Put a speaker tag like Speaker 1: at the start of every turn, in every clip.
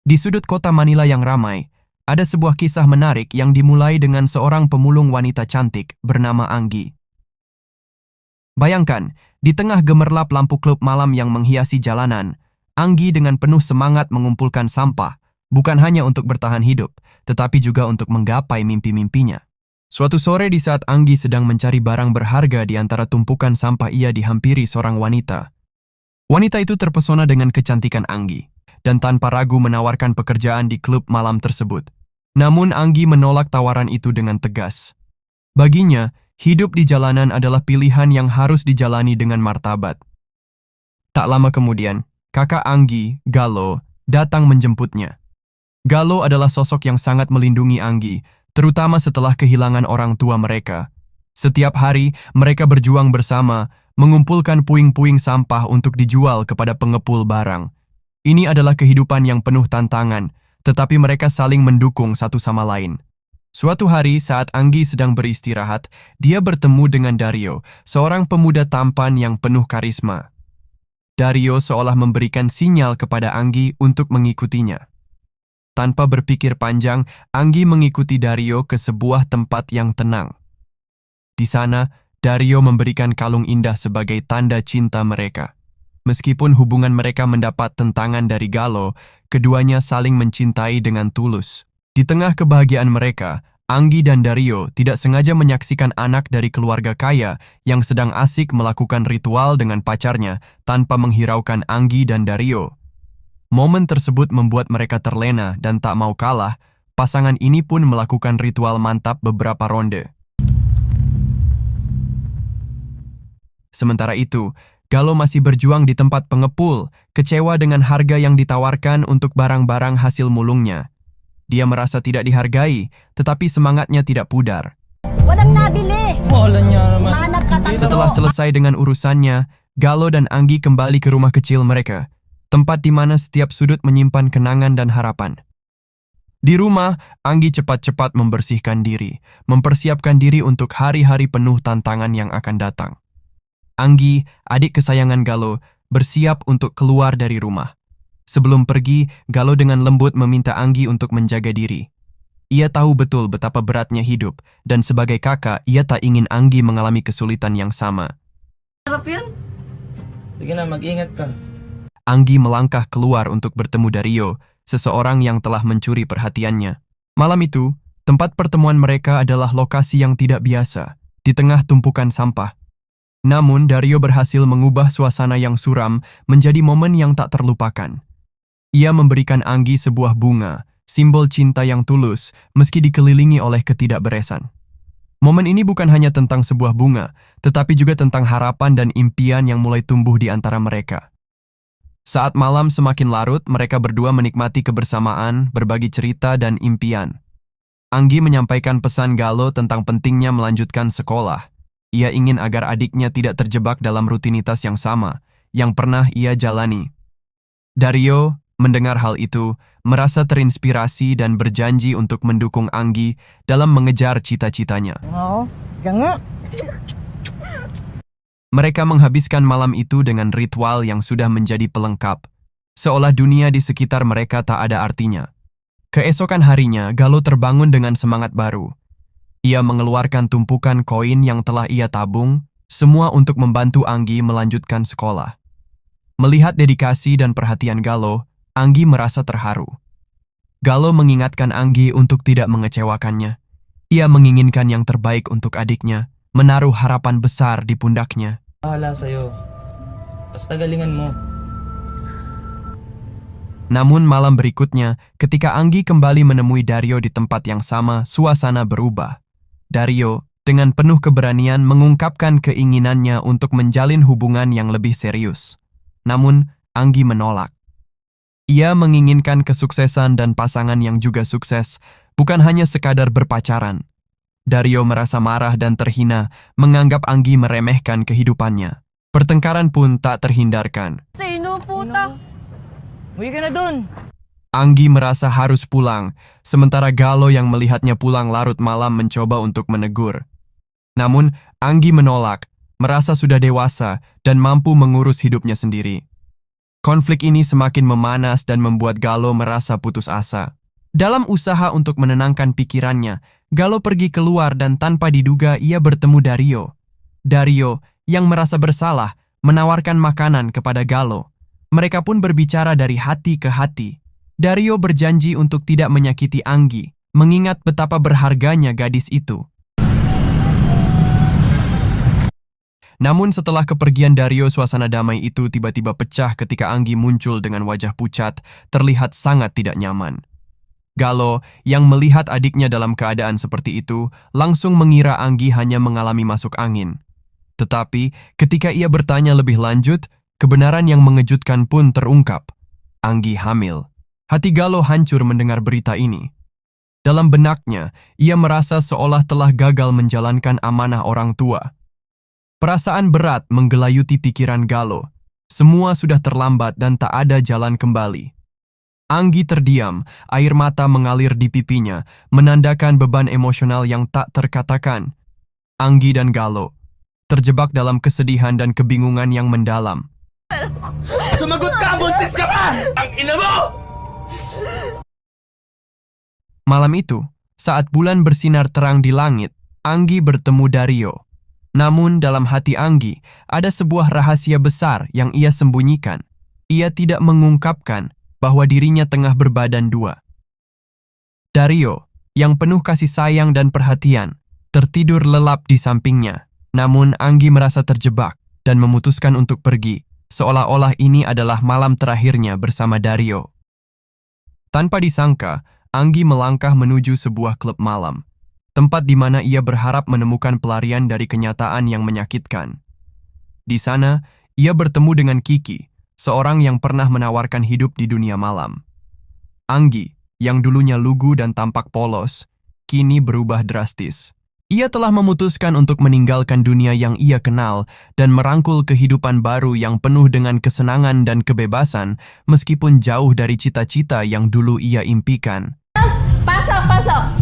Speaker 1: Di sudut kota Manila yang ramai, ada sebuah kisah menarik yang dimulai dengan seorang pemulung wanita cantik bernama Anggi. Bayangkan, di tengah gemerlap lampu klub malam yang menghiasi jalanan, Anggi dengan penuh semangat mengumpulkan sampah, bukan hanya untuk bertahan hidup, tetapi juga untuk menggapai mimpi-mimpinya. Suatu sore di saat Anggi sedang mencari barang berharga di antara tumpukan sampah, ia dihampiri seorang wanita. Wanita itu terpesona dengan kecantikan Anggi, dan tanpa ragu menawarkan pekerjaan di klub malam tersebut. Namun Anggi menolak tawaran itu dengan tegas. Baginya, hidup di jalanan adalah pilihan yang harus dijalani dengan martabat. Tak lama kemudian, kakak Anggi, Galo, datang menjemputnya. Galo adalah sosok yang sangat melindungi Anggi, terutama setelah kehilangan orang tua mereka. Setiap hari, mereka berjuang bersama, mengumpulkan puing-puing sampah untuk dijual kepada pengepul barang. Ini adalah kehidupan yang penuh tantangan, tetapi mereka saling mendukung satu sama lain. Suatu hari saat Anggi sedang beristirahat, dia bertemu dengan Dario, seorang pemuda tampan yang penuh karisma. Dario seolah memberikan sinyal kepada Anggi untuk mengikutinya. Tanpa berpikir panjang, Anggi mengikuti Dario ke sebuah tempat yang tenang. Di sana, Dario memberikan kalung indah sebagai tanda cinta mereka. Meskipun hubungan mereka mendapat tentangan dari Galo, keduanya saling mencintai dengan tulus. Di tengah kebahagiaan mereka, Anggi dan Dario tidak sengaja menyaksikan anak dari keluarga kaya yang sedang asik melakukan ritual dengan pacarnya tanpa menghiraukan Anggi dan Dario. Momen tersebut membuat mereka terlena dan tak mau kalah, pasangan ini pun melakukan ritual mantap beberapa ronde. Sementara itu, Galo masih berjuang di tempat pengepul, kecewa dengan harga yang ditawarkan untuk barang-barang hasil mulungnya. Dia merasa tidak dihargai, tetapi semangatnya tidak pudar.
Speaker 2: Walang nabili.
Speaker 3: Wala niya naman.
Speaker 2: Hanap ka tanto.
Speaker 1: Setelah selesai dengan urusannya, Galo dan Anggi kembali ke rumah kecil mereka, tempat di mana setiap sudut menyimpan kenangan dan harapan. Di rumah, Anggi cepat-cepat membersihkan diri, mempersiapkan diri untuk hari-hari penuh tantangan yang akan datang. Anggi, adik kesayangan Galo, bersiap untuk keluar dari rumah. Sebelum pergi, Galo dengan lembut meminta Anggi untuk menjaga diri. Ia tahu betul betapa beratnya hidup, dan sebagai kakak, ia tak ingin Anggi mengalami kesulitan yang sama.
Speaker 2: Harap yun.
Speaker 3: Sige na, mag-ingat ka.
Speaker 1: Anggi melangkah keluar untuk bertemu Dario, seseorang yang telah mencuri perhatiannya. Malam itu, tempat pertemuan mereka adalah lokasi yang tidak biasa, di tengah tumpukan sampah. Namun, Dario berhasil mengubah suasana yang suram menjadi momen yang tak terlupakan. Ia memberikan Anggi sebuah bunga, simbol cinta yang tulus, meski dikelilingi oleh ketidakberesan. Momen ini bukan hanya tentang sebuah bunga, tetapi juga tentang harapan dan impian yang mulai tumbuh di antara mereka. Saat malam semakin larut, mereka berdua menikmati kebersamaan, berbagi cerita dan impian. Anggi menyampaikan pesan Galo tentang pentingnya melanjutkan sekolah. Ia ingin agar adiknya tidak terjebak dalam rutinitas yang sama, yang pernah ia jalani. Dario, mendengar hal itu, merasa terinspirasi dan berjanji untuk mendukung Anggi dalam mengejar cita-citanya.
Speaker 3: Oo, ika nga.
Speaker 1: Mereka menghabiskan malam itu dengan ritual yang sudah menjadi pelengkap, seolah dunia di sekitar mereka tak ada artinya. Keesokan harinya, Galo terbangun dengan semangat baru. Ia mengeluarkan tumpukan koin yang telah ia tabung, semua untuk membantu Anggi melanjutkan sekolah. Melihat dedikasi dan perhatian Galo, Anggi merasa terharu. Galo mengingatkan Anggi untuk tidak mengecewakannya. Ia menginginkan yang terbaik untuk adiknya, menaruh harapan besar di pundaknya.
Speaker 3: Bahala sa'yo. Basta galingan mo.
Speaker 1: Namun malam berikutnya, ketika Anggi kembali menemui Dario di tempat yang sama, suasana berubah. Dario, dengan penuh keberanian mengungkapkan keinginannya untuk menjalin hubungan yang lebih serius. Namun, Anggi menolak. Ia menginginkan kesuksesan dan pasangan yang juga sukses, bukan hanya sekadar berpacaran. Dario merasa marah dan terhina, menganggap Anggi meremehkan kehidupannya. Pertengkaran pun tak terhindarkan.
Speaker 2: Sino puta?
Speaker 3: Uwi ka na dun.
Speaker 1: Anggi merasa harus pulang, sementara Galo yang melihatnya pulang larut malam mencoba untuk menegur. Namun, Anggi menolak, merasa sudah dewasa dan mampu mengurus hidupnya sendiri. Konflik ini semakin memanas dan membuat Galo merasa putus asa. Dalam usaha untuk menenangkan pikirannya, Galo pergi keluar dan tanpa diduga ia bertemu Dario. Dario, yang merasa bersalah, menawarkan makanan kepada Galo. Mereka pun berbicara dari hati ke hati. Dario berjanji untuk tidak menyakiti Anggi, mengingat betapa berharganya gadis itu. Namun setelah kepergian Dario, suasana damai itu tiba-tiba pecah ketika Anggi muncul dengan wajah pucat, terlihat sangat tidak nyaman. Galo, yang melihat adiknya dalam keadaan seperti itu, langsung mengira Anggi hanya mengalami masuk angin. Tetapi, ketika ia bertanya lebih lanjut, kebenaran yang mengejutkan pun terungkap. Anggi hamil. Hati Galo hancur mendengar berita ini. Dalam benaknya, ia merasa seolah telah gagal menjalankan amanah orang tua. Perasaan berat menggelayuti pikiran Galo. Semua sudah terlambat dan tak ada jalan kembali. Anggi terdiam, air mata mengalir di pipinya, menandakan beban emosional yang tak terkatakan. Anggi dan Galo terjebak dalam kesedihan dan kebingungan yang mendalam.
Speaker 3: Sumagot ka! Buntis ka pa! Ang ina mo!
Speaker 1: Malam itu, saat bulan bersinar terang di langit, Anggi bertemu Dario. Namun dalam hati Anggi, ada sebuah rahasia besar yang ia sembunyikan. Ia tidak mengungkapkan bahwa dirinya tengah berbadan dua. Dario, yang penuh kasih sayang dan perhatian, tertidur lelap di sampingnya. Namun Anggi merasa terjebak dan memutuskan untuk pergi, seolah-olah ini adalah malam terakhirnya bersama Dario. Tanpa disangka, Anggi melangkah menuju sebuah klub malam, tempat di mana ia berharap menemukan pelarian dari kenyataan yang menyakitkan. Di sana, ia bertemu dengan Kiki, seorang yang pernah menawarkan hidup di dunia malam. Anggi, yang dulunya lugu dan tampak polos, kini berubah drastis. Ia telah memutuskan untuk meninggalkan dunia yang ia kenal dan merangkul kehidupan baru yang penuh dengan kesenangan dan kebebasan, meskipun jauh dari cita-cita yang dulu ia impikan.
Speaker 2: Pasok!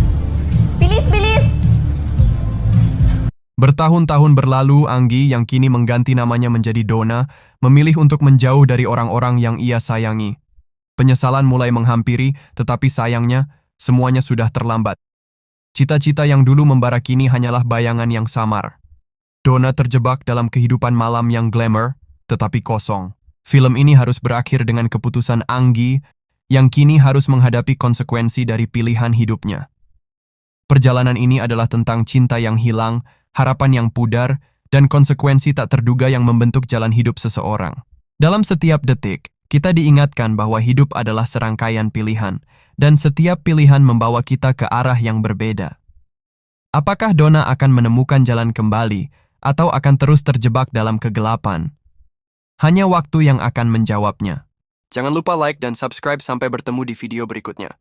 Speaker 2: Bilis!
Speaker 1: Bertahun-tahun berlalu, Anggi, yang kini mengganti namanya menjadi Dona, memilih untuk menjauh dari orang-orang yang ia sayangi. Penyesalan mulai menghampiri, tetapi sayangnya, semuanya sudah terlambat. Cita-cita yang dulu membara kini hanyalah bayangan yang samar. Dona terjebak dalam kehidupan malam yang glamour, tetapi kosong. Film ini harus berakhir dengan keputusan Anggi, yang kini harus menghadapi konsekuensi dari pilihan hidupnya. Perjalanan ini adalah tentang cinta yang hilang, harapan yang pudar, dan konsekuensi tak terduga yang membentuk jalan hidup seseorang. Dalam setiap detik, kita diingatkan bahwa hidup adalah serangkaian pilihan, dan setiap pilihan membawa kita ke arah yang berbeda. Apakah Dona akan menemukan jalan kembali, atau akan terus terjebak dalam kegelapan? Hanya waktu yang akan menjawabnya. Jangan lupa like dan subscribe sampai bertemu di video berikutnya.